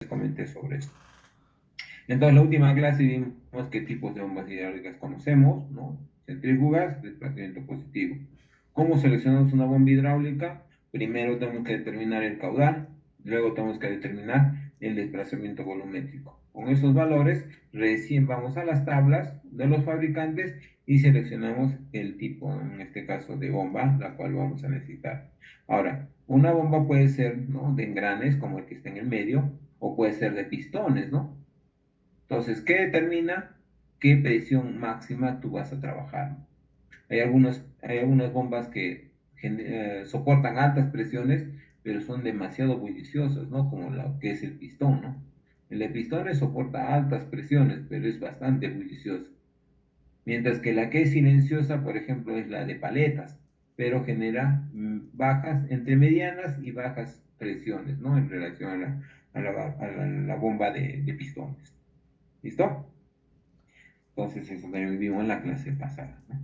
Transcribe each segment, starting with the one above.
comenté sobre esto. Entonces, la última clase vimos qué tipos de bombas hidráulicas conocemos, ¿no? Centrífugas, desplazamiento positivo. ¿Cómo seleccionamos una bomba hidráulica? Primero tenemos que determinar el caudal, luego tenemos que determinar el desplazamiento volumétrico. Con esos valores, recién vamos a las tablas de los fabricantes y seleccionamos el tipo, en este caso de bomba, la cual vamos a necesitar. Ahora, una bomba puede ser, ¿no?, de engranes, como el que está en el medio, o puede ser de pistones, ¿no? Entonces, ¿qué determina qué presión máxima tú vas a trabajar? Hay algunas bombas que soportan altas presiones, pero son demasiado bulliciosas, ¿no? Como lo que es el pistón, ¿no? El de pistones soporta altas presiones, pero es bastante bullicioso. Mientras que la que es silenciosa, por ejemplo, es la de paletas, pero genera bajas, entre medianas y bajas presiones, ¿no? En relación a la bomba de pistones. ¿Listo? Entonces eso también vimos en la clase pasada, ¿no?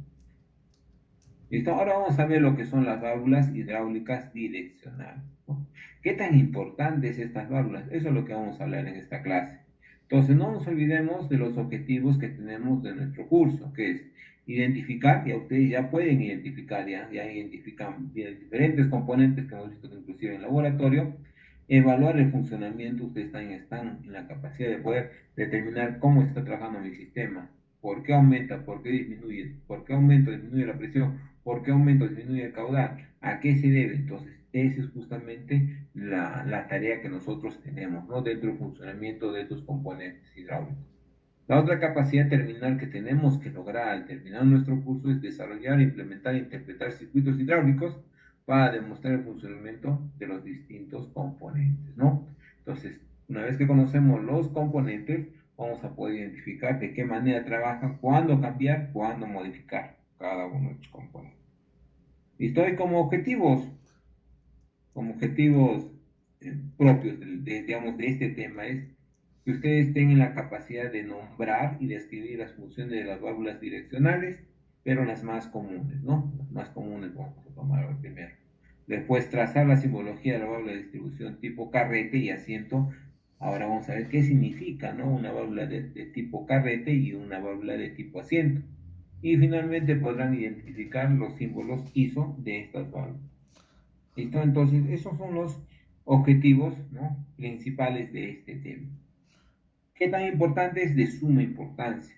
¿Listo? Ahora vamos a ver lo que son las válvulas hidráulicas direccionales, ¿no? ¿Qué tan importantes estas válvulas? Eso es lo que vamos a hablar en esta clase. Entonces no nos olvidemos de los objetivos que tenemos de nuestro curso, que es identificar, ya ustedes ya pueden identificar, ya identifican diferentes componentes que hemos visto inclusive en laboratorio, evaluar el funcionamiento, ustedes están en la capacidad de poder determinar cómo está trabajando mi sistema, por qué aumenta, por qué disminuye, por qué aumenta o disminuye la presión, por qué aumenta o disminuye el caudal, a qué se debe. Entonces, esa es justamente la tarea que nosotros tenemos, ¿no?, dentro del funcionamiento de estos componentes hidráulicos. La otra capacidad terminal que tenemos que lograr al terminar nuestro curso es desarrollar, implementar e interpretar circuitos hidráulicos para demostrar el funcionamiento de los distintos componentes, ¿no? Entonces, una vez que conocemos los componentes, vamos a poder identificar de qué manera trabajan, cuándo cambiar, cuándo modificar cada uno de los componentes. ¿Listo? Y como objetivos propios digamos, de este tema es que ustedes tengan la capacidad de nombrar y describir las funciones de las válvulas direccionales, pero las más comunes, ¿no? Las más comunes vamos a tomar primero. Después, trazar la simbología de la válvula de distribución tipo carrete y asiento. Ahora vamos a ver qué significa, ¿no?, una válvula de tipo carrete y una válvula de tipo asiento. Y finalmente podrán identificar los símbolos ISO de estas válvulas. ¿Listo? Entonces, esos son los objetivos, ¿no?, principales de este tema. ¿Qué tan importante es? De suma importancia.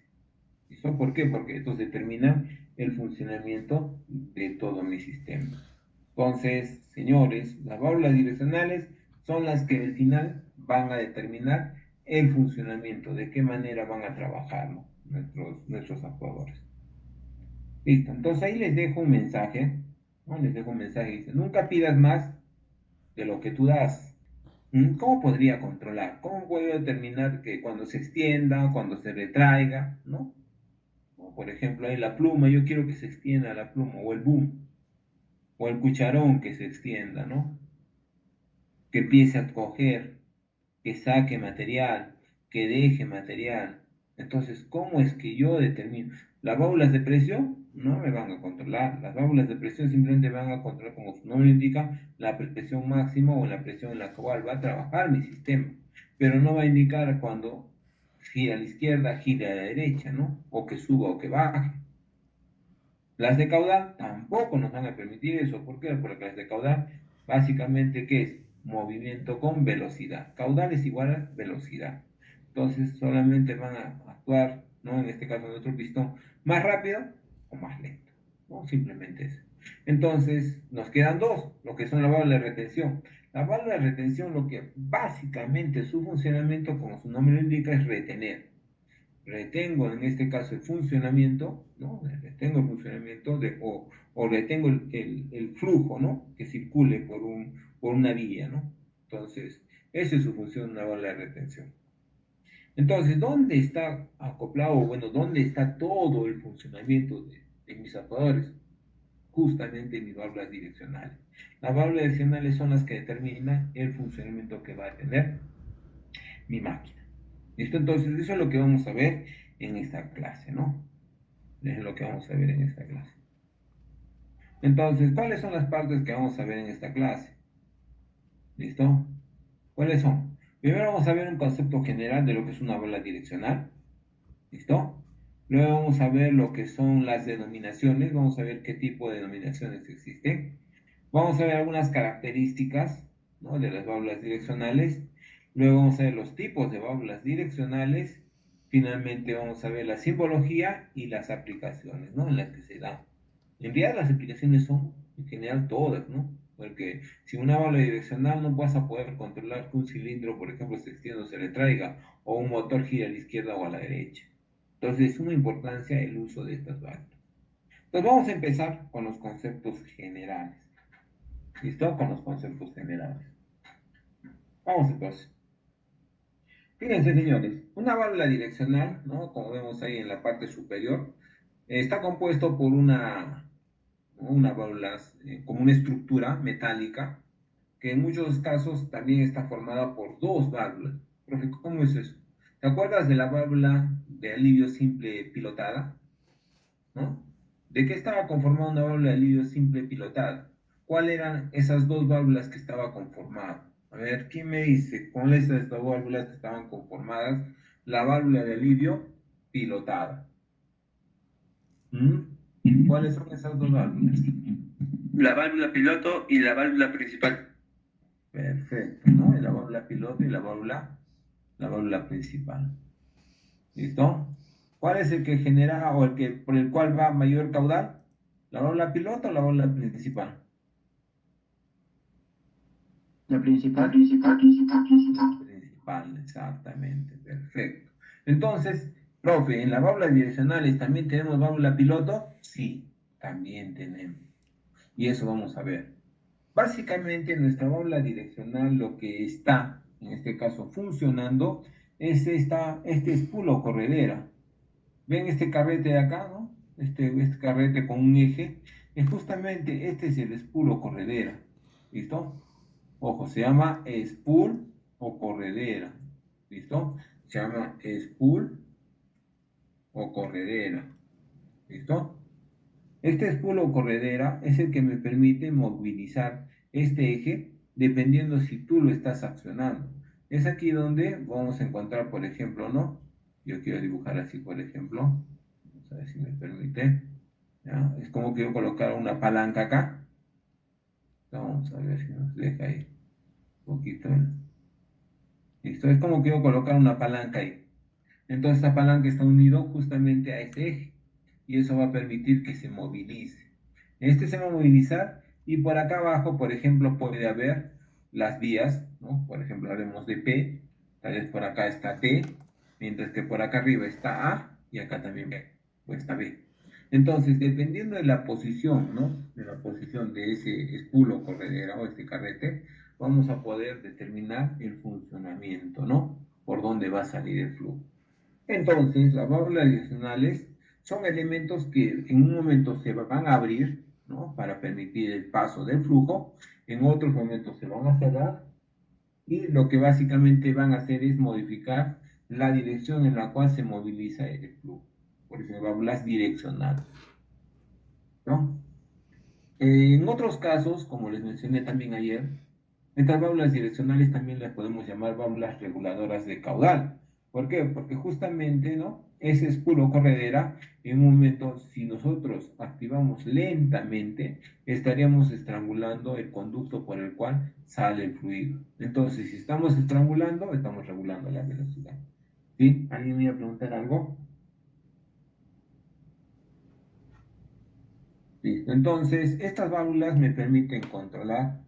¿Listo? ¿Por qué? Porque estos determinan el funcionamiento de todo mi sistema. Entonces, señores, las válvulas direccionales son las que al final van a determinar el funcionamiento, de qué manera van a trabajar, ¿no?, nuestros actuadores. Listo, entonces ahí les dejo un mensaje, ¿no? Les dejo un mensaje, dice, nunca pidas más de lo que tú das. ¿Cómo podría controlar? ¿Cómo puedo determinar que cuando se extienda, cuando se retraiga, ¿no? O por ejemplo, ahí la pluma, yo quiero que se extienda la pluma, o el boom, o el cucharón que se extienda, ¿no? Que empiece a coger, que saque material, que deje material. Entonces, ¿cómo es que yo determino? Las válvulas de presión no me van a controlar. Las válvulas de presión simplemente van a controlar, como su nombre indica, la presión máxima o la presión en la cual va a trabajar mi sistema. Pero no va a indicar cuando gira a la izquierda, gira a la derecha, ¿no? O que suba o que baje. Las de caudal tampoco nos van a permitir eso. ¿Por qué? Porque las de caudal, básicamente, ¿qué es? Movimiento con velocidad. Caudal es igual a velocidad. Entonces, solamente van a actuar, ¿no?, en este caso nuestro pistón, más rápido o más lento, ¿no? Simplemente eso. Entonces, nos quedan dos, lo que son la válvula de retención. La válvula de retención, lo que básicamente su funcionamiento, como su nombre lo indica, es retener. Retengo en este caso el funcionamiento, ¿no? Retengo el funcionamiento o retengo el flujo, ¿no?, que circule por una vía, ¿no? Entonces, esa es su función, una válvula de retención. Entonces, ¿dónde está acoplado? Bueno, ¿dónde está todo el funcionamiento de mis actuadores? Justamente en mis válvulas direccionales. Las válvulas direccionales son las que determinan el funcionamiento que va a tener mi máquina. ¿Listo? Entonces, eso es lo que vamos a ver en esta clase, ¿no? Es lo que vamos a ver en esta clase. Entonces, ¿cuáles son las partes que vamos a ver en esta clase? ¿Listo? ¿Cuáles son? Primero vamos a ver un concepto general de lo que es una válvula direccional. ¿Listo? Luego vamos a ver lo que son las denominaciones. Vamos a ver qué tipo de denominaciones existen. Vamos a ver algunas características, ¿no?, de las válvulas direccionales. Luego vamos a ver los tipos de válvulas direccionales. Finalmente vamos a ver la simbología y las aplicaciones, ¿no?, en las que se dan. En realidad las aplicaciones son en general todas, ¿no? Porque si una válvula direccional no vas a poder controlar que un cilindro, por ejemplo, se extienda o se retraiga, o un motor gire a la izquierda o a la derecha. Entonces es una importancia el uso de estas válvulas. Entonces vamos a empezar con los conceptos generales. ¿Listo? Con los conceptos generales. Vamos entonces. Fíjense, señores, una válvula direccional, ¿no?, como vemos ahí en la parte superior, está compuesto por una válvula, como una estructura metálica, que en muchos casos también está formada por dos válvulas. Profe, ¿cómo es eso? ¿Te acuerdas de la válvula de alivio simple pilotada? ¿No? ¿De qué estaba conformada una válvula de alivio simple pilotada? ¿Cuáles eran esas dos válvulas que estaba conformada? A ver, ¿quién me dice cuáles son estas válvulas que estaban conformadas? La válvula de alivio pilotada. ¿Cuáles son esas dos válvulas? La válvula piloto y la válvula principal. Perfecto, ¿no? La válvula piloto y la válvula principal. ¿Listo? ¿Cuál es el que genera o el que por el cual va mayor caudal? ¿La válvula piloto o la válvula principal? La principal. Principal, exactamente, perfecto. Entonces, profe, ¿en las válvulas direccionales también tenemos válvula piloto? Sí, también tenemos. Y eso vamos a ver. Básicamente, nuestra válvula direccional lo que está, en este caso, funcionando es este espulo corredera. ¿Ven este carrete de acá, no? Este carrete con un eje. Es justamente, este es el espulo corredera. ¿Listo? Ojo, se llama spool o corredera. ¿Listo? Se llama spool o corredera. ¿Listo? Este spool o corredera es el que me permite movilizar este eje dependiendo si tú lo estás accionando. Es aquí donde vamos a encontrar, por ejemplo, ¿no? Yo quiero dibujar así, por ejemplo. Vamos a ver si me permite. ¿Ya? Es como quiero colocar una palanca acá. Vamos a ver si nos deja ahí un poquito. Listo, es como quiero colocar una palanca ahí. Entonces esta palanca está unido justamente a este eje y eso va a permitir que se movilice. Este se va a movilizar y por acá abajo, por ejemplo, puede haber las vías, ¿no? Por ejemplo, haremos de P, tal vez por acá está T, mientras que por acá arriba está A y acá también está B. Entonces, dependiendo de la posición, ¿no?, de la posición de ese espulo corredera o este carrete, vamos a poder determinar el funcionamiento, ¿no? Por dónde va a salir el flujo. Entonces, las válvulas direccionales son elementos que en un momento se van a abrir, ¿no?, para permitir el paso del flujo, en otros momentos se van a cerrar y lo que básicamente van a hacer es modificar la dirección en la cual se moviliza el flujo. Por eso, válvulas direccionales, ¿no? En otros casos, como les mencioné también ayer, estas válvulas direccionales también las podemos llamar válvulas reguladoras de caudal. ¿Por qué? Porque justamente, ¿no?, ese espulo corredera, en un momento, si nosotros activamos lentamente, estaríamos estrangulando el conducto por el cual sale el fluido. Entonces, si estamos estrangulando, estamos regulando la velocidad. ¿Sí? ¿Alguien me iba a preguntar algo? Listo. Entonces, estas válvulas me permiten controlar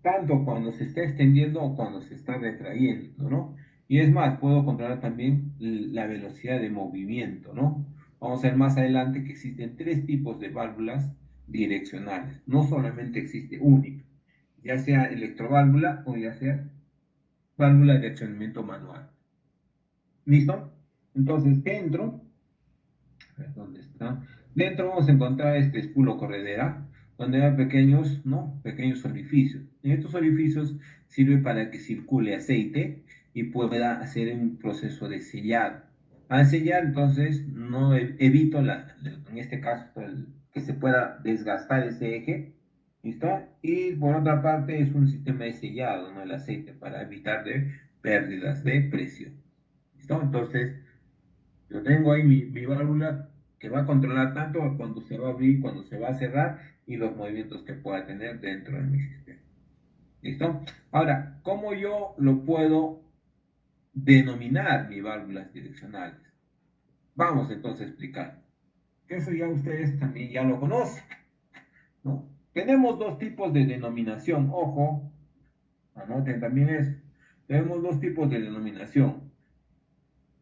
tanto cuando se está extendiendo o cuando se está retrayendo, ¿no? Y es más, puedo controlar también la velocidad de movimiento, ¿no? Vamos a ver más adelante que existen tres tipos de válvulas direccionales. No solamente existe única, ya sea electroválvula o ya sea válvula de accionamiento manual. ¿Listo? Entonces, ¿dónde está? Dentro vamos a encontrar este espulo corredera, donde hay pequeños, ¿no?, pequeños orificios. En estos orificios sirve para que circule aceite y pueda hacer un proceso de sellado. Al sellar, entonces, no evito, en este caso, que se pueda desgastar ese eje. ¿Listo? Y por otra parte es un sistema de sellado, ¿no?, el aceite, para evitar de pérdidas de presión. ¿Listo? Entonces, yo tengo ahí mi válvula que va a controlar tanto cuando se va a abrir, cuando se va a cerrar y los movimientos que pueda tener dentro de mi sistema. ¿Listo? Ahora, ¿cómo yo lo puedo denominar mis válvulas direccionales? Vamos entonces a explicar. Eso ya ustedes también ya lo conocen, ¿no? Tenemos dos tipos de denominación. Ojo, anoten también eso. Tenemos dos tipos de denominación.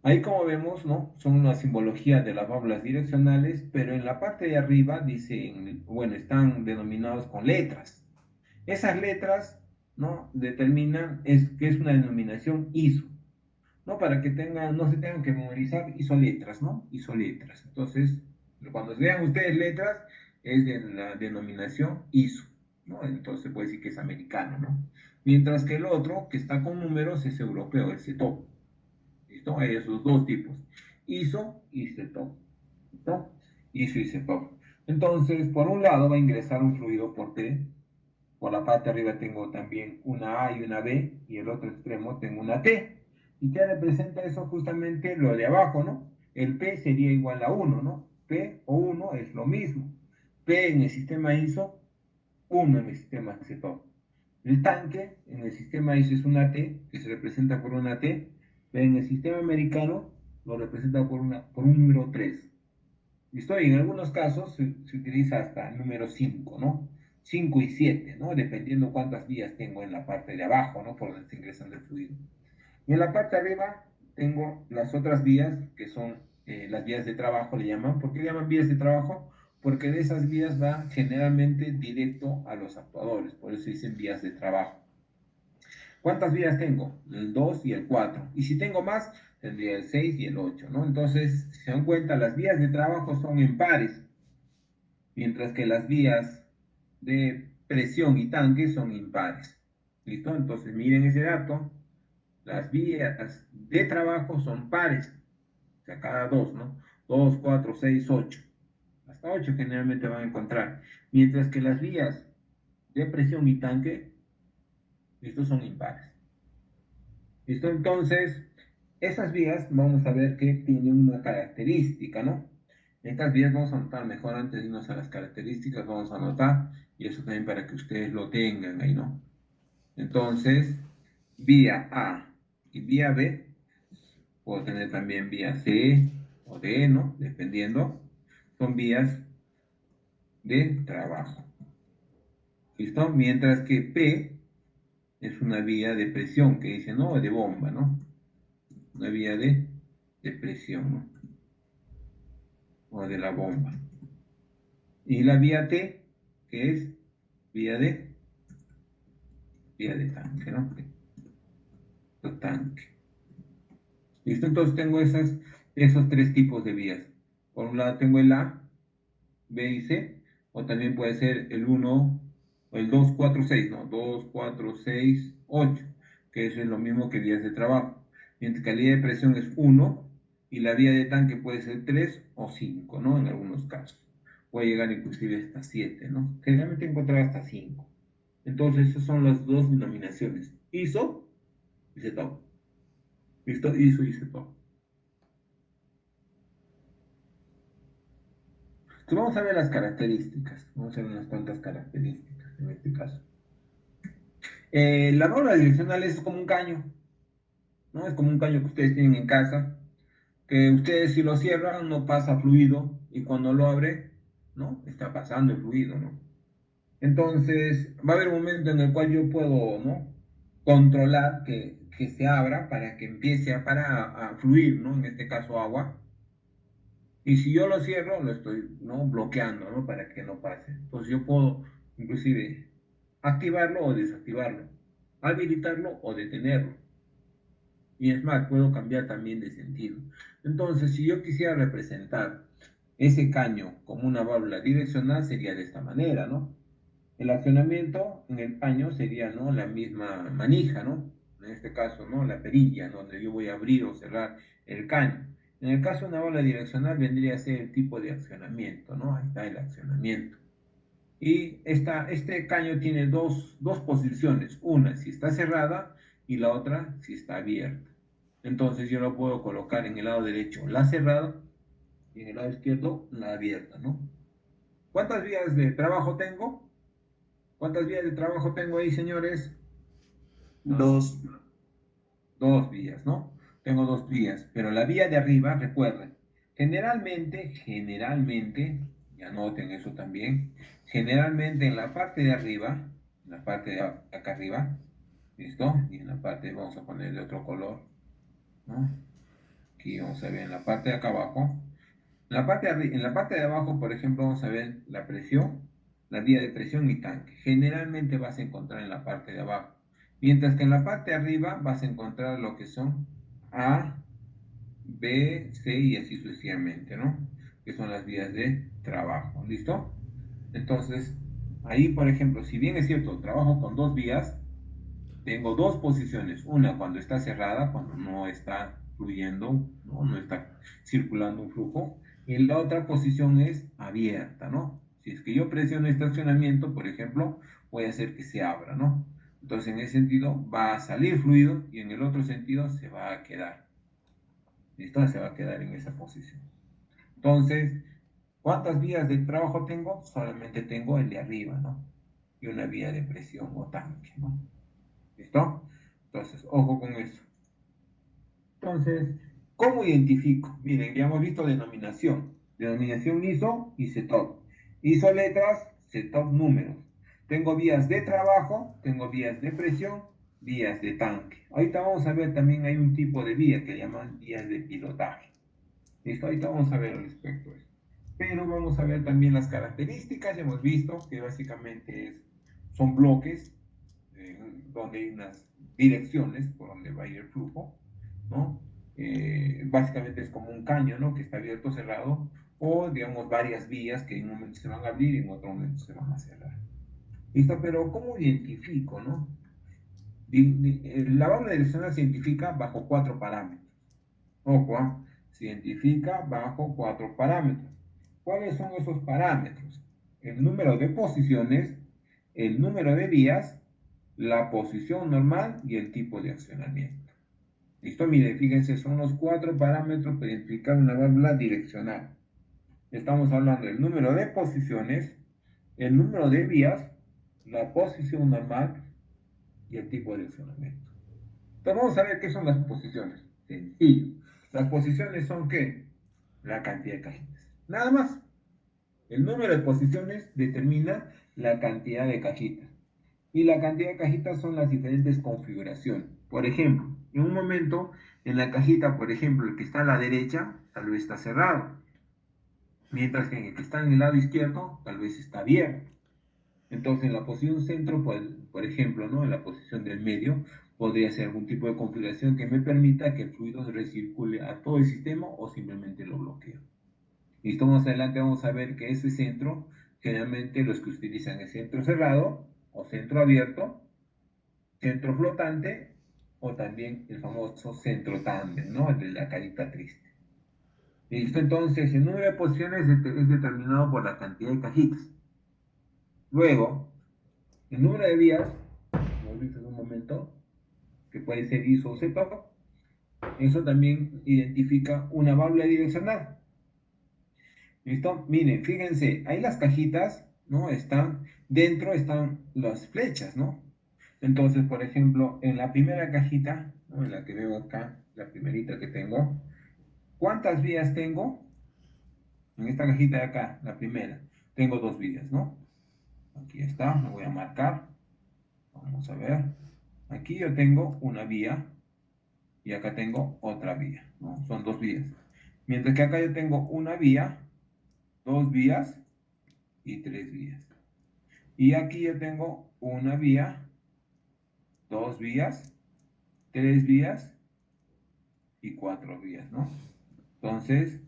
Ahí como vemos, ¿no? Son una simbología de las válvulas direccionales, pero en la parte de arriba dicen, bueno, están denominados con letras. Esas letras, ¿no? Determinan que es una denominación ISO, ¿no? Para que tengan, no se tengan que memorizar isoletras, ¿no? Isoletras. Entonces, cuando vean ustedes letras, es de la denominación ISO, ¿no? Entonces se puede decir que es americano, ¿no? Mientras que el otro, que está con números, es europeo, el CETOP. ¿Listo? Hay esos dos tipos, ISO y CETOP. ¿Listo? ISO y CETOP. Entonces, por un lado va a ingresar un fluido por T, por la parte de arriba tengo también una A y una B, y el otro extremo tengo una T. ¿Y qué representa eso? Justamente lo de abajo, ¿no? El P sería igual a 1, ¿no? P o 1 es lo mismo. P en el sistema ISO, 1 en el sistema CETOP. El tanque en el sistema ISO es una T, que se representa por una T, pero en el sistema americano lo representa por un número 3. ¿Listo? Y en algunos casos se utiliza hasta el número 5, ¿no? 5 y 7, ¿no? Dependiendo cuántas vías tengo en la parte de abajo, ¿no? Por donde está ingresando el fluido. Y en la parte de arriba tengo las otras vías, que son las vías de trabajo, le llaman. ¿Por qué le llaman vías de trabajo? Porque de esas vías va generalmente directo a los actuadores, por eso dicen vías de trabajo. ¿Cuántas vías tengo? El 2 y el 4. Y si tengo más, tendría el 6 y el 8, ¿no? Entonces, si se dan cuenta, las vías de trabajo son en pares, mientras que las vías de presión y tanque son impares. ¿Listo? Entonces, miren ese dato. Las vías de trabajo son pares, o sea, cada dos, ¿no? 2, 4, 6, 8. Hasta 8 generalmente van a encontrar. Mientras que las vías de presión y tanque, estos son impares. ¿Listo? Entonces, esas vías vamos a ver que tienen una característica, ¿no? Estas vías vamos a anotar mejor antes de irnos a las características, vamos a anotar, y eso también para que ustedes lo tengan ahí, ¿no? Entonces, vía A y vía B, puedo tener también vía C o D, ¿no? Dependiendo, son vías de trabajo. ¿Listo? Mientras que P es una vía de presión, que dice, ¿no? De bomba, ¿no? Una vía de presión, ¿no? O de la bomba. Y la vía T, que es vía de tanque, ¿no? Tanque. ¿Listo? Entonces tengo esos tres tipos de vías. Por un lado tengo el A, B y C, o también puede ser el 1 o el 2, 4, 6, ¿no? 2, 4, 6, 8, que eso es lo mismo que vías de trabajo. Mientras que la vía de presión es 1 y la vía de tanque puede ser 3 o 5, ¿no? En algunos casos. Puede llegar inclusive hasta 7, ¿no? Generalmente encontrar hasta 5. Entonces, esas son las dos denominaciones. ISO y CETOP. ¿Listo? ISO y CETOP. Entonces, vamos a ver las características. Vamos a ver unas cuantas características en este caso. La válvula direccional es como un caño, ¿no? Es como un caño que ustedes tienen en casa, que ustedes si lo cierran no pasa fluido y cuando lo abre, ¿no? Está pasando el fluido, ¿no? Entonces, va a haber un momento en el cual yo puedo, ¿no? Controlar que se abra para que empiece a fluir, ¿no? En este caso agua. Y si yo lo cierro, lo estoy, ¿no? Bloqueando, ¿no? Para que no pase. Entonces yo puedo, inclusive, activarlo o desactivarlo, habilitarlo o detenerlo. Y es más, puedo cambiar también de sentido. Entonces, si yo quisiera representar ese caño como una válvula direccional, sería de esta manera, ¿no? El accionamiento en el caño sería, ¿no? La misma manija, ¿no? En este caso, ¿no? La perilla, donde yo voy a abrir o cerrar el caño. En el caso de una válvula direccional vendría a ser el tipo de accionamiento, ¿no? Ahí está el accionamiento. Y este caño tiene dos posiciones. Una, si está cerrada, y la otra si está abierta. Entonces yo lo puedo colocar en el lado derecho la cerrada y en el lado izquierdo la abierta, ¿no? ¿Cuántas vías de trabajo tengo? ¿Cuántas vías de trabajo tengo ahí, señores? Ah, Dos. dos vías, ¿no? Tengo dos vías, pero la vía de arriba, recuerden, generalmente, y anoten eso también, generalmente en la parte de arriba, en la parte de acá arriba, ¿listo? Y en la parte, vamos a poner de otro color, ¿no? Aquí vamos a ver en la parte de acá abajo. En la parte de abajo, por ejemplo, vamos a ver la presión, la vía de presión y tanque. Generalmente vas a encontrar en la parte de abajo. Mientras que en la parte de arriba vas a encontrar lo que son A, B, C y así sucesivamente, ¿no? Que son las vías de trabajo. ¿Listo? Entonces, ahí, por ejemplo, si bien es cierto, trabajo con dos vías, tengo dos posiciones. Una cuando está cerrada, cuando no está fluyendo, no está circulando un flujo. Y la otra posición es abierta, ¿no? Si es que yo presiono estacionamiento, por ejemplo, voy a hacer que se abra, ¿no? Entonces, en ese sentido, va a salir fluido y en el otro sentido se va a quedar. ¿Listo? Se va a quedar en esa posición. Entonces, ¿cuántas vías de trabajo tengo? Solamente tengo el de arriba, ¿no? Y una vía de presión o tanque, ¿no? ¿Listo? Entonces, ojo con eso. Entonces, ¿cómo identifico? Miren, ya hemos visto denominación. Denominación ISO y CETOP. ISO letras, CETOP números. Tengo vías de trabajo, tengo vías de presión, vías de tanque. Ahorita vamos a ver también hay un tipo de vía que llaman vías de pilotaje. ¿Listo? Ahorita vamos a ver al respecto de eso. Pero vamos a ver también las características. Ya hemos visto que básicamente son bloques donde hay unas direcciones por donde va a ir el flujo, ¿no? Básicamente es como un caño, ¿no? Que está abierto o cerrado, o digamos varias vías que en un momento se van a abrir y en otro momento se van a cerrar. ¿Listo? Pero ¿cómo identifico, no? La válvula direccional se identifica bajo cuatro parámetros. Ojo, se identifica bajo cuatro parámetros. ¿Cuáles son esos parámetros? El número de posiciones, el número de vías, la posición normal y el tipo de accionamiento. ¿Listo? Mire, fíjense, son los cuatro parámetros para identificar una válvula direccional. Estamos hablando del número de posiciones, el número de vías, la posición normal y el tipo de accionamiento. Entonces vamos a ver qué son las posiciones. Sencillo. Las posiciones son ¿qué? La cantidad de cajitas. Nada más. El número de posiciones determina la cantidad de cajitas. Y la cantidad de cajitas son las diferentes configuraciones. Por ejemplo, en un momento, en la cajita, por ejemplo, el que está a la derecha, tal vez está cerrado. Mientras que en el que está en el lado izquierdo, tal vez está abierto. Entonces, en la posición centro, por ejemplo, ¿no? En la posición del medio, podría ser algún tipo de configuración que me permita que el fluido recircule a todo el sistema o simplemente lo bloqueo. Listo, más adelante vamos a ver que ese centro, generalmente los que utilizan es centro cerrado o centro abierto, centro flotante o también el famoso centro tándem, ¿no? El de la carita triste. Listo, entonces el número de posiciones es determinado por la cantidad de cajitas. Luego, el número de vías, como hemos visto en un momento, que puede ser ISO o CETOP, eso también identifica una válvula direccional. ¿Listo? Miren, fíjense, ahí las cajitas, ¿no? Dentro están las flechas, ¿no? Entonces, por ejemplo, en la primera cajita, ¿no? En la que veo acá, la primerita que tengo, ¿cuántas vías tengo? En esta cajita de acá, la primera, tengo dos vías, ¿no? Aquí está, me voy a marcar. Vamos a ver. Aquí yo tengo una vía y acá tengo otra vía, ¿no? Son dos vías. Mientras que acá yo tengo una vía, dos vías y tres vías. Y aquí yo tengo una vía, dos vías, tres vías y cuatro vías, ¿no? Entonces,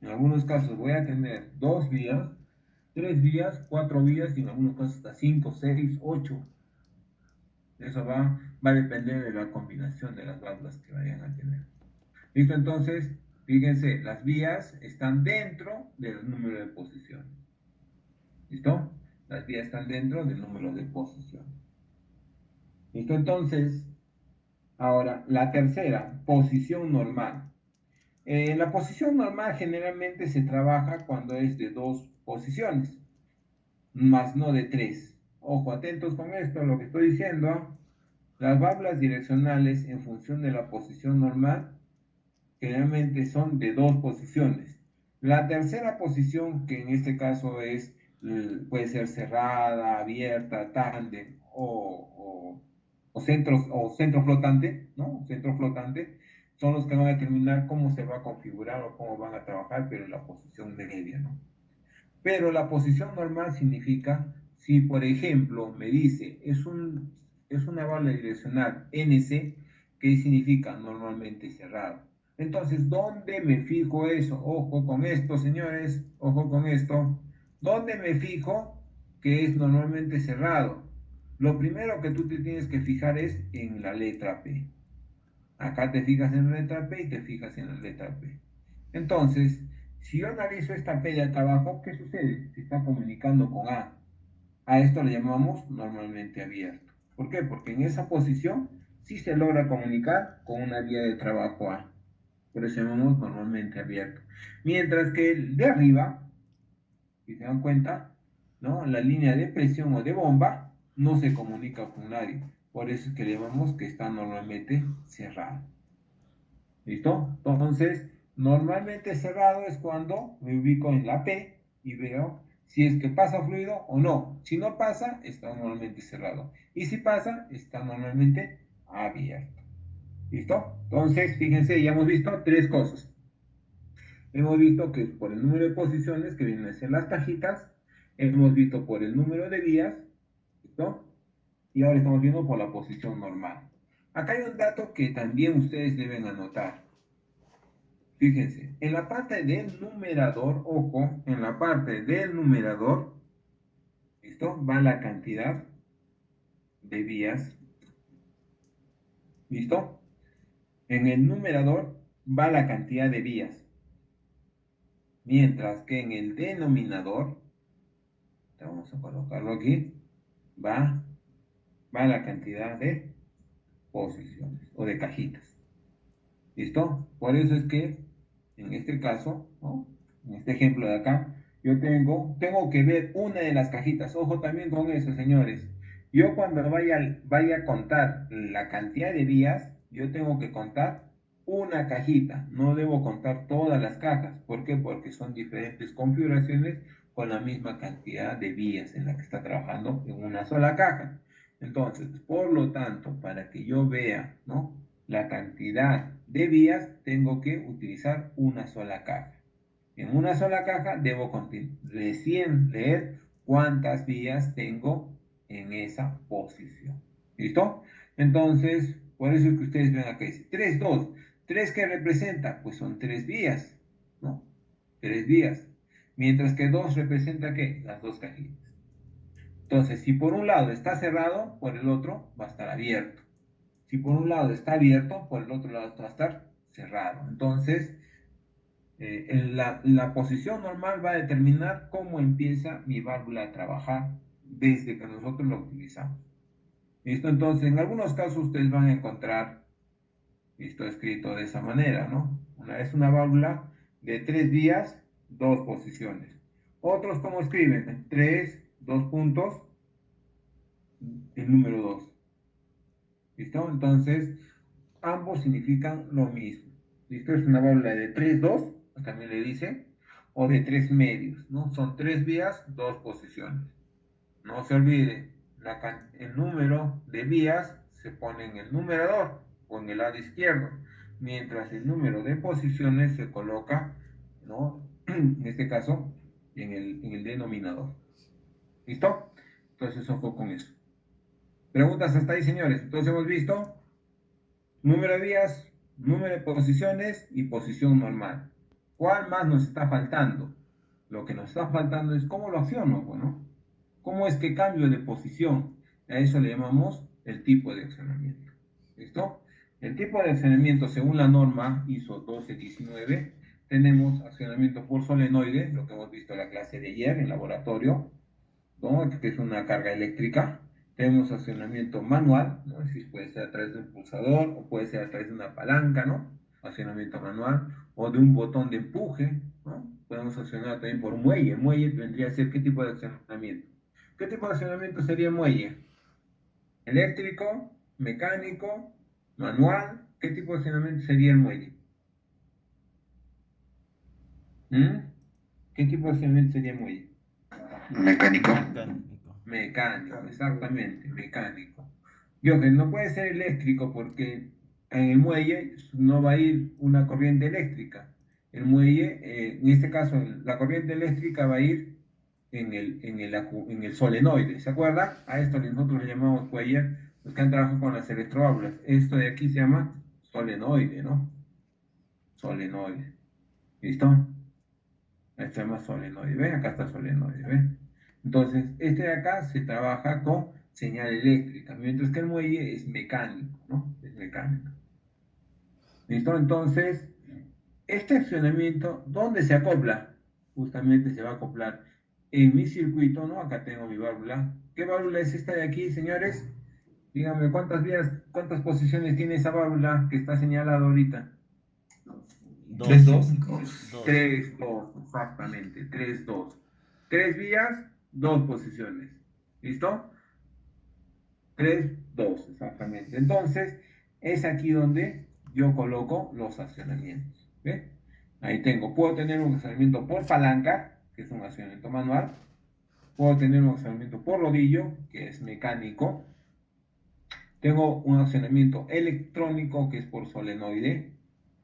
en algunos casos voy a tener dos vías, tres vías, cuatro vías y en algunos casos hasta cinco, seis, ocho. Eso va a depender de la combinación de las válvulas que vayan a tener. ¿Listo? Entonces, fíjense, las vías están dentro del número de posiciones. ¿Listo? Las vías están dentro del número de posiciones. ¿Listo? Entonces, Ahora, la tercera, posición normal. La posición normal generalmente se trabaja cuando es de dos posiciones, más no de tres. Ojo, atentos con esto, lo que estoy diciendo. Las válvulas direccionales en función de la posición normal generalmente son de dos posiciones. La tercera posición, que en este caso es, puede ser cerrada, abierta, tándem o centro flotante, ¿no? Centro flotante, son los que van a determinar cómo se va a configurar o cómo van a trabajar, pero en la posición media, ¿no? Pero la posición normal significa, si por ejemplo me dice, es una válvula direccional NC, ¿qué significa? Normalmente cerrado. Entonces, ¿dónde me fijo eso? Ojo con esto, señores, ojo con esto. ¿Dónde me fijo que es normalmente cerrado? Lo primero que tú te tienes que fijar es en la letra P. Acá te fijas en la letra P y te fijas en la letra P. Entonces, si yo analizo esta P de acá abajo, ¿qué sucede? Se está comunicando con A. A esto le llamamos normalmente abierto. ¿Por qué? Porque en esa posición sí se logra comunicar con una vía de trabajo A. Por eso llamamos normalmente abierto. Mientras que el de arriba, si se dan cuenta, ¿no? La línea de presión o de bomba no se comunica con nadie. Por eso es que le llamamos que está normalmente cerrado. ¿Listo? Entonces, normalmente cerrado es cuando me ubico en la P y veo si es que pasa fluido o no. Si no pasa, está normalmente cerrado. Y si pasa, está normalmente abierto. ¿Listo? Entonces, fíjense, ya hemos visto tres cosas. Hemos visto que es por el número de posiciones que vienen a ser las cajitas. Hemos visto por el número de vías. ¿Listo? Y ahora estamos viendo por la posición normal. Acá hay un dato que también ustedes deben anotar. Fíjense, en la parte del numerador, ojo, en la parte del numerador, ¿listo? Va la cantidad de vías, ¿listo? En el numerador va la cantidad de vías, mientras que en el denominador, vamos a colocarlo aquí, va, va la cantidad de posiciones o de cajitas, ¿listo? Por eso es que, en este caso, ¿no? En este ejemplo de acá, yo tengo que ver una de las cajitas. Ojo también con eso, señores. Yo cuando vaya a contar la cantidad de vías, yo tengo que contar una cajita. No debo contar todas las cajas. ¿Por qué? Porque son diferentes configuraciones con la misma cantidad de vías en la que está trabajando en una sola caja. Entonces, por lo tanto, para que yo vea, ¿no? La cantidad de vías, tengo que utilizar una sola caja. En una sola caja debo recién leer cuántas vías tengo en esa posición. ¿Listo? Entonces, por eso es que ustedes ven acá, dice 3, 2. 3 que representa, pues son 3 vías, ¿no? 3 vías. Mientras que 2 representa, ¿qué? Las dos cajitas. Entonces, si por un lado está cerrado, por el otro va a estar abierto. Si por un lado está abierto, por el otro lado va a estar cerrado. Entonces, la posición normal va a determinar cómo empieza mi válvula a trabajar desde que nosotros la utilizamos. ¿Listo? Entonces, en algunos casos ustedes van a encontrar esto escrito de esa manera, ¿no? Es una válvula de 3 vías, 2 posiciones. Otros, como escriben, 3, 2 puntos, el número 2. ¿Listo? Entonces, ambos significan lo mismo. ¿Listo? Es una válvula de 3-2, también le dice, o de 3 medios, ¿no? Son 3 vías, 2 posiciones. No se olvide, el número de vías se pone en el numerador o en el lado izquierdo, mientras el número de posiciones se coloca, ¿no? En este caso, en el denominador. ¿Listo? Entonces, eso fue con eso. Preguntas hasta ahí, señores. Entonces, hemos visto número de vías, número de posiciones y posición normal. ¿Cuál más nos está faltando? Lo que nos está faltando es cómo lo acciono, bueno, cómo es que cambio de posición. A eso le llamamos el tipo de accionamiento. ¿Listo? El tipo de accionamiento según la norma ISO 1219, tenemos accionamiento por solenoide, lo que hemos visto en la clase de ayer en laboratorio, ¿no? Que es una carga eléctrica. Tenemos accionamiento manual, ¿no? Es decir, puede ser a través de un pulsador o puede ser a través de una palanca, ¿no? Accionamiento manual o de un botón de empuje, ¿no? Podemos accionar también por muelle. Muelle vendría a ser qué tipo de accionamiento. ¿Qué tipo de accionamiento sería muelle? ¿Eléctrico, mecánico, manual? ¿Qué tipo de accionamiento sería el muelle? ¿Mm? ¿Qué tipo de accionamiento sería el muelle? Mecánico. Mecánico. Mecánico, exactamente, mecánico. Yo que no puede ser eléctrico porque en el muelle no va a ir una corriente eléctrica. El muelle, en este caso, la corriente eléctrica va a ir en el solenoide. ¿Se acuerda? A esto nosotros le llamamos muelle, los que han trabajado con las electroválvulas. Esto de aquí se llama solenoide, ¿no? Solenoide. ¿Listo? Esto se llama solenoide. ¿Ven? Acá está solenoide. ¿Ven? Entonces, este de acá se trabaja con señal eléctrica, mientras que el muelle es mecánico, ¿no? Es mecánico. ¿Listo? Entonces, este accionamiento, ¿dónde se acopla? Justamente se va a acoplar en mi circuito, ¿no? Acá tengo mi válvula. ¿Qué válvula es esta de aquí, señores? Díganme, ¿cuántas vías, cuántas posiciones tiene esa válvula que está señalada ahorita? Dos. 3-2. Dos. 3-2, exactamente, 3-2. 3 vías, 2 posiciones. ¿Listo? 3-2, exactamente. Entonces, es aquí donde yo coloco los accionamientos. ¿Ve? Ahí tengo, puedo tener un accionamiento por palanca, que es un accionamiento manual. Puedo tener un accionamiento por rodillo, que es mecánico. Tengo un accionamiento electrónico, que es por solenoide.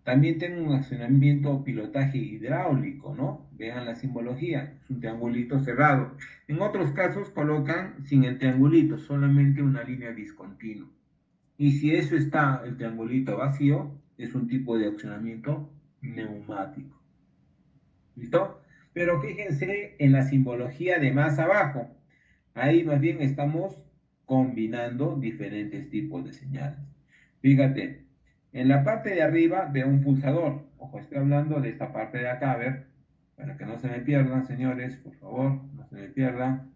También tengo un accionamiento pilotaje hidráulico, ¿no? Vean la simbología, es un triangulito cerrado. En otros casos colocan sin el triangulito, solamente una línea discontinua. Y si eso está, el triangulito vacío, es un tipo de accionamiento neumático. ¿Listo? Pero fíjense en la simbología de más abajo. Ahí más bien estamos combinando diferentes tipos de señales. Fíjate, en la parte de arriba veo un pulsador. Ojo, estoy hablando de esta parte de acá, a ver, para que no se me pierdan, señores, por favor, no se me pierdan.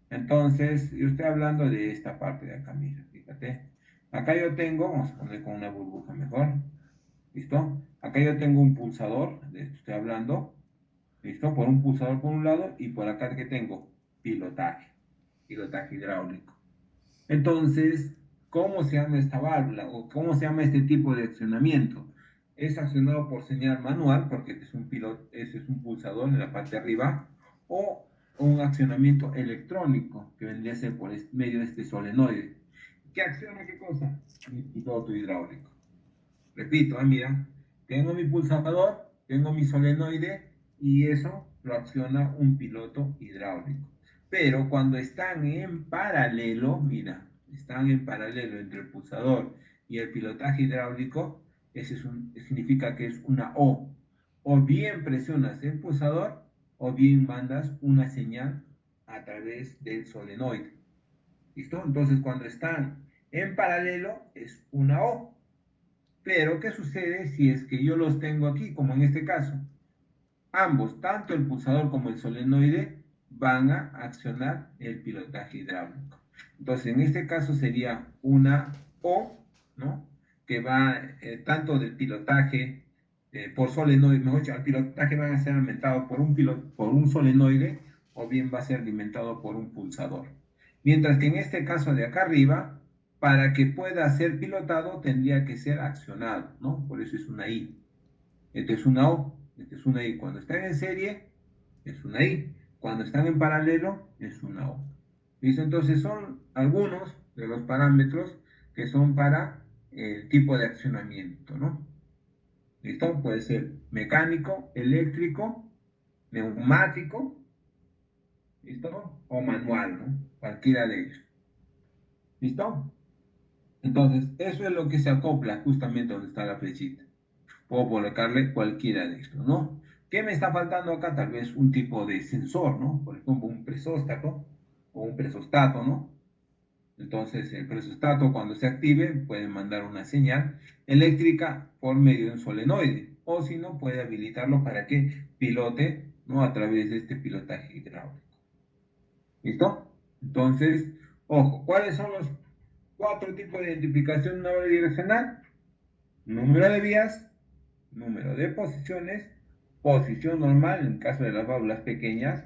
Entonces, yo estoy hablando de esta parte de acá, mira, fíjate. Acá yo tengo, vamos a poner con una burbuja mejor, ¿listo? Acá yo tengo un pulsador, de esto estoy hablando, ¿listo? Por un pulsador por un lado y por acá que tengo pilotaje hidráulico. Entonces, ¿cómo se llama esta válvula o cómo se llama este tipo de accionamiento? Es accionado por señal manual, porque ese es un pulsador en la parte de arriba, o un accionamiento electrónico, que vendría a ser por medio de este solenoide. ¿Qué acciona qué cosa? Mi piloto hidráulico. Repito, mira, tengo mi pulsador, tengo mi solenoide y eso lo acciona un piloto hidráulico. Pero cuando están en paralelo, mira, están en paralelo entre el pulsador y el pilotaje hidráulico, significa que es una O. O bien presionas el pulsador o bien mandas una señal a través del solenoide. ¿Listo? Entonces cuando están en paralelo es una O. Pero, ¿qué sucede si es que yo los tengo aquí, como en este caso? Ambos, tanto el pulsador como el solenoide, van a accionar el pilotaje hidráulico. Entonces, en este caso sería una O, ¿no? Que va tanto del pilotaje por solenoide, mejor dicho, el pilotaje va a ser alimentado por un solenoide o bien va a ser alimentado por un pulsador. Mientras que en este caso de acá arriba, para que pueda ser pilotado tendría que ser accionado, ¿no? Por eso es una I. Esta es una O, esta es una I. Cuando están en serie, es una I. Cuando están en paralelo, es una O. ¿Listo? Entonces son algunos de los parámetros que son para el tipo de accionamiento, ¿no? ¿Listo? Puede ser mecánico, eléctrico, neumático, ¿listo? O manual, ¿no? Cualquiera de ellos. ¿Listo? Entonces, eso es lo que se acopla justamente donde está la flechita. Puedo colocarle cualquiera de estos, ¿no? ¿Qué me está faltando acá? Tal vez un tipo de sensor, ¿no? Por ejemplo, un presóstato o un presostato, ¿no? Entonces, el presostato cuando se active puede mandar una señal eléctrica por medio de un solenoide. O si no, puede habilitarlo para que pilote, ¿no? A través de este pilotaje hidráulico. ¿Listo? Entonces, Ojo, ¿cuáles son los 4 tipos de identificación de una válvula direccional? Número de vías, número de posiciones, posición normal en el caso de las válvulas pequeñas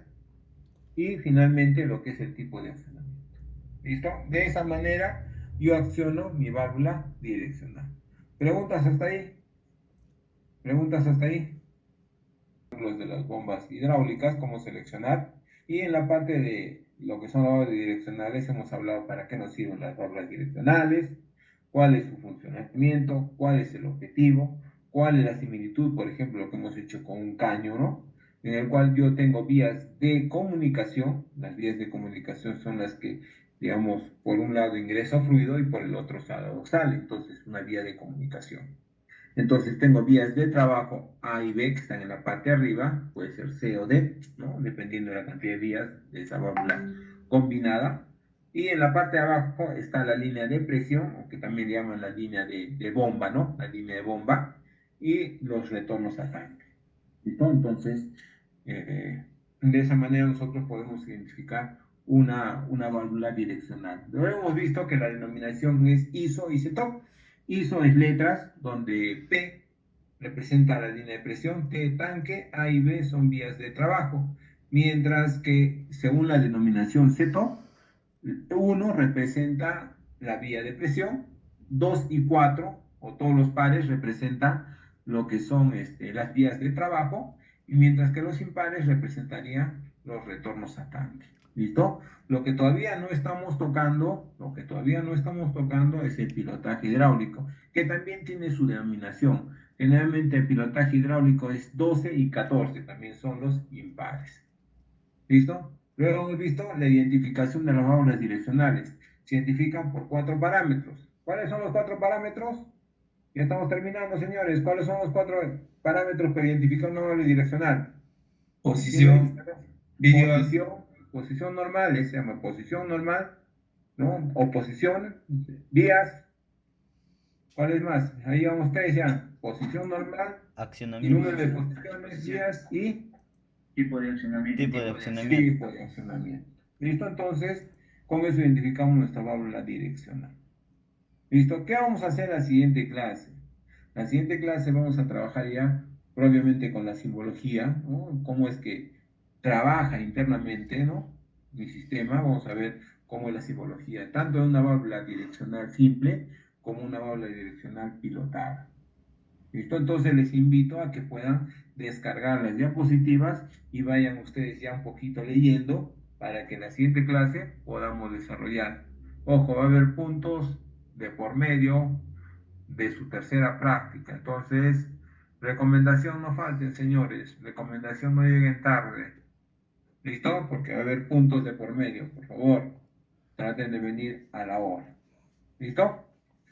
y finalmente lo que es el tipo de accionamiento. ¿Listo? De esa manera yo acciono mi válvula direccional. ¿Preguntas hasta ahí? ¿Preguntas hasta ahí? Los de las bombas hidráulicas, cómo seleccionar. Y en la parte de lo que son las válvulas direccionales hemos hablado para qué nos sirven las válvulas direccionales, cuál es su funcionamiento, cuál es el objetivo, cuál es la similitud, por ejemplo, lo que hemos hecho con un caño, ¿no? En el cual yo tengo vías de comunicación. Las vías de comunicación son las que, digamos, por un lado ingresa fluido y por el otro lado sale. Entonces, una vía de comunicación. Entonces tengo vías de trabajo A y B que están en la parte de arriba, puede ser C o D, ¿no? Dependiendo de la cantidad de vías de esa válvula combinada. Y en la parte de abajo está la línea de presión, o que también le llaman la línea de bomba, ¿no? La línea de bomba y los retornos a tanque. ¿Listo? Entonces, de esa manera nosotros podemos identificar una válvula direccional. Luego hemos visto que la denominación es ISO y CETOP. ISO es letras, donde P representa la línea de presión, T tanque, A y B son vías de trabajo, mientras que según la denominación CETOP, 1 representa la vía de presión, 2 y 4, o todos los pares, representan lo que son las vías de trabajo, y mientras que los impares representarían los retornos a tanque. ¿Listo? Lo que todavía no estamos tocando es el pilotaje hidráulico, que también tiene su denominación. Generalmente el pilotaje hidráulico es 12 y 14, también son los impares. ¿Listo? Luego hemos visto la identificación de las válvulas direccionales. Se identifican por 4 parámetros. ¿Cuáles son los 4 parámetros? Ya estamos terminando, señores. ¿Cuáles son los 4 parámetros para identificar una válvula direccional? Posición, vías, posición normal, se llama posición normal, ¿no? O posición, vías. ¿Cuáles más? Ahí vamos 3 ya. Posición normal, y Accionamiento. número de posiciones, vías y Tipo de accionamiento. Tipo de accionamiento. tipo de accionamiento. ¿Listo? Entonces, con eso identificamos nuestra válvula direccional. ¿Listo? ¿Qué vamos a hacer en la siguiente clase? La siguiente clase vamos a trabajar ya propiamente con la simbología, ¿no? Cómo es que trabaja internamente, ¿no? Mi sistema. Vamos a ver cómo es la simbología, tanto de una válvula direccional simple como una válvula direccional pilotada. ¿Listo? Entonces les invito a que puedan descargar las diapositivas y vayan ustedes ya un poquito leyendo para que en la siguiente clase podamos desarrollar. Ojo, va a haber puntos de por medio de su tercera práctica. Entonces, recomendación no falten, señores. Recomendación no lleguen tarde. ¿Listo? Porque va a haber puntos de por medio. Por favor, traten de venir a la hora. ¿Listo?